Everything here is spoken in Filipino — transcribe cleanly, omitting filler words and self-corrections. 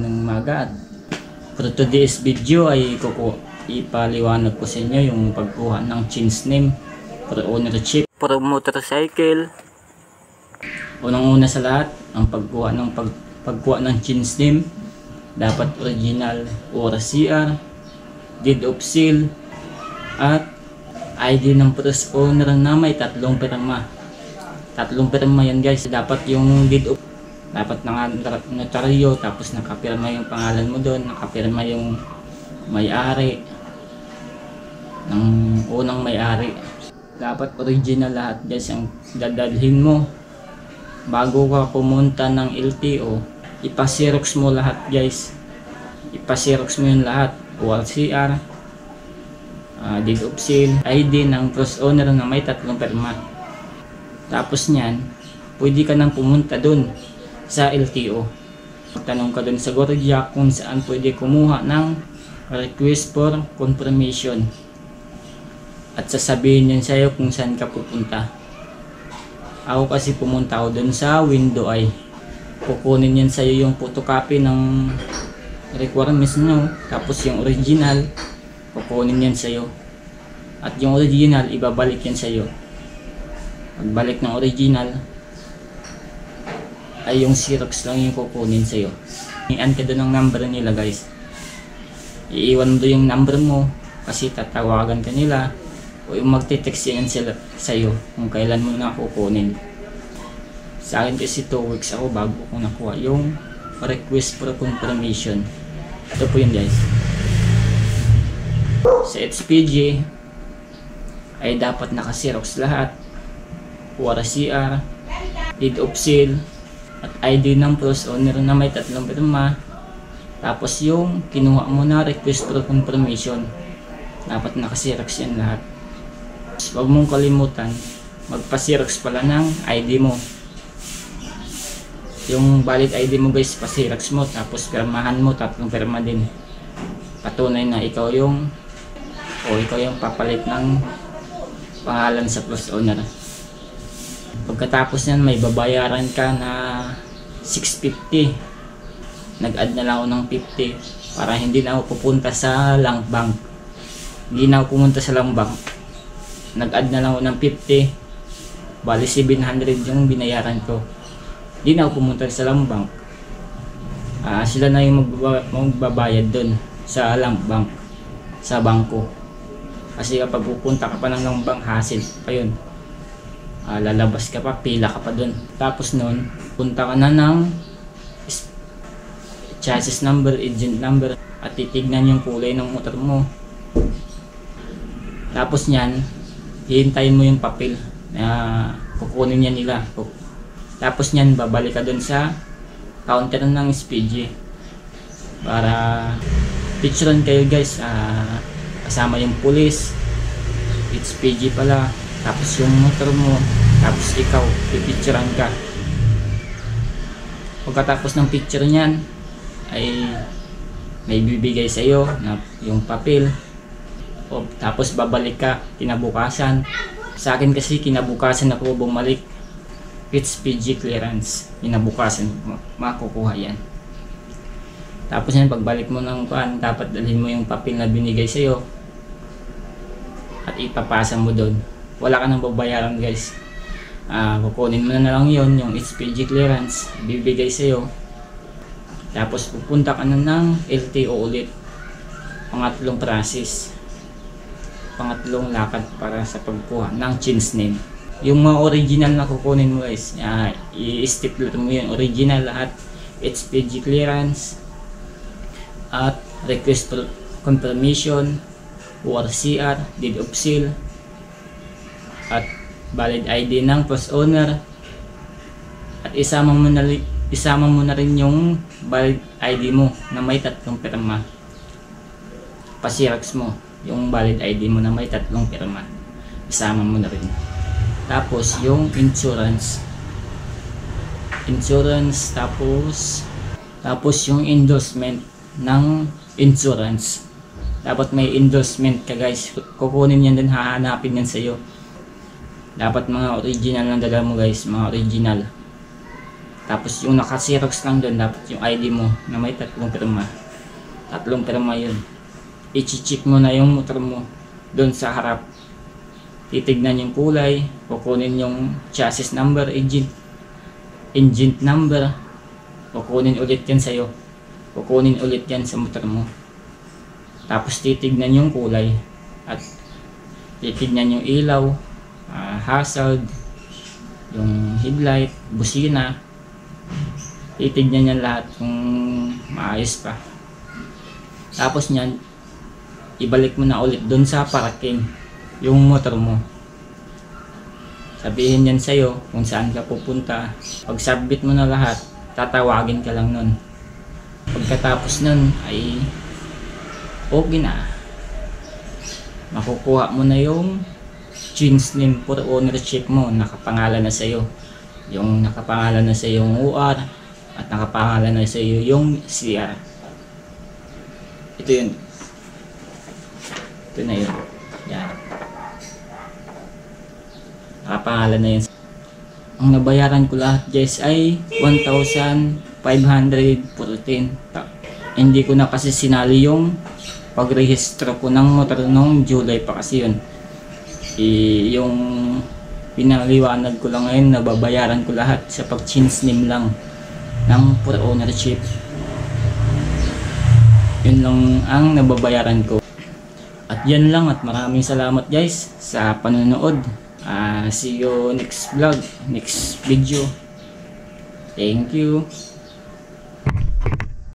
ng umaga. For today's video ay ipaliwanag ko sa inyo yung pagkuha ng change name for ownership for motorcycle. Unang-una sa lahat, ang pagkuha ng change name dapat original or CR, deed of sale, at ID ng first owner na may 3 pirma. 3 pirma yan guys. Dapat yung deed of, dapat notaryo, tapos nakapirma yung pangalan mo doon, nakapirma yung may-ari ng unang may-ari. Dapat original lahat guys ang dadalhin mo bago ka pumunta ng LTO. Ipasirox mo lahat guys, ipasirox mo yung lahat, ORCR, deed of sale, ID ng first owner na may 3 pirma. Tapos nyan, pwede ka nang pumunta dun sa LTO. Tanong ka dun sa Gordia kung saan pwede kumuha ng request for confirmation. At sasabihin yan sa'yo kung saan ka pupunta. Ako kasi pumunta ako dun sa Window Eye. Kukunin yan sa'yo yung photocopy ng requirements nyo. Tapos yung original, kukunin yan sa'yo. At yung original, ibabalik yan sa'yo. Pagbalik ng original, ay yung Xerox lang yung kukunin sa'yo. I-ante doon ang number nila guys. Iiwan mo doon yung number mo kasi tatawagan ka nila o yung magte-text yan sila sa'yo kung kailan mo na kukunin. Sa akin kasi 2 weeks ako bago ko nakuha yung request for confirmation. Ito po yun guys. Sa HPG ay dapat naka-Xerox lahat, ORCR, deed of sale, at ID ng first owner na may 3 pirma. Tapos yung kinuha mo na request for confirmation, dapat naka-Xerox yan lahat. Huwag mong kalimutan magpa-Xerox pala ng ID mo. Yung valid ID mo guys, pa-Xerox mo, tapos pirmahan mo, 3 pirma din. Patunay na ikaw yung papalit ng pangalan sa first owner. Pagkatapos yan, may babayaran ka na 650. Nag-add na lang ako ng 50 para hindi na ako pupunta sa Lang Bank. Hindi na ako pumunta sa Lang Bank. Nag-add na lang ako ng 50. Bali 700 yung binayaran ko. Hindi na ako pumunta sa Lang Bank. Sila na yung magbabayad dun sa Lang Bank, sa bangko. Kasi kapag pupunta ka pa ng Lang Bank, hassle pa yun. Lalabas ka pa, pila ka pa dun. Tapos nun, punta ka na ng chassis number, agent number, at titignan yung kulay ng motor mo. Tapos nyan, hihintayin mo yung papel na kukunin niya nila. Tapos nyan, babalik ka dun sa counter ng SPG para picturean kayo guys. Kasama yung police, SPG pala, tapos yung motor mo, tapos ikaw, pipicturean ka. Pagkatapos ng picture nyan, ay may bibigay sa iyo na yung papel. Tapos babalik ka kinabukasan. Sa akin kasi kinabukasan ako bumalik, HPG clearance, kinabukasan makukuha yan. Tapos yan, pagbalik mo ng kuan, dapat dalhin mo yung papel na binigay sa iyo at ipapasa mo doon. Wala ka nang babayaran guys. Kukunin mo na lang yon, yung HPG clearance bibigay sa iyo. Tapos pupunta ka na ng LTO ulit. Pangatlong process, pangatlong lakad para sa pagkuha ng change name. Yung mga original na kukunin mo guys, i-stipler mo yun, original lahat, HPG clearance, at request for confirmation, ORCR, deed of sale, at valid ID ng first owner. At isama mo na rin yung valid ID mo na may 3 pirma. Pa-Xerox mo yung valid ID mo na may 3 pirma. Isama mo na rin. Tapos yung insurance, tapos yung endorsement ng insurance. Dapat may endorsement ka guys. Kukunin yan din, hahanapin yan sa iyo. Dapat mga original ng dala mo guys, mga original. Tapos yung naka-xerox lang doon, dapat yung ID mo na may 3 pirma. 3 pirma yun. I-check mo na yung motor mo doon sa harap. Titignan yung kulay, kukunin yung chassis number, engine number, kukunin ulit yan sa'yo. Kukunin ulit yan sa motor mo. Tapos titignan yung kulay at titignan yung ilaw, hazard, yung headlight, busina. Titignan yan lahat kung maayos pa. Tapos nyan, ibalik mo na ulit dun sa parking yung motor mo. Sabihin yan sa'yo kung saan ka pupunta. Pag submit mo na lahat, tatawagin ka lang nun. Pagkatapos nun ay okay na. Makukuha mo na yung change name for ownership mo. Nakapangalan na sa'yo. Yung nakapangalan na sa'yo yung UR at nakapangalan na sa'yo yung CR. Ito yun. Ito na yun. Yan. Nakapangalan na yun. Ang nabayaran ko lahat guys ay 1,514. Hindi ko na kasi sinali yung pagrehistro ko ng motor nung July pa kasi yun. Yung pinaliwanag ko lang ngayon, nababayaran ko lahat sa pag-change name lang ng for ownership. Yun lang ang nababayaran ko. At yan lang, at maraming salamat guys sa panonood. See you next vlog, next video. Thank you.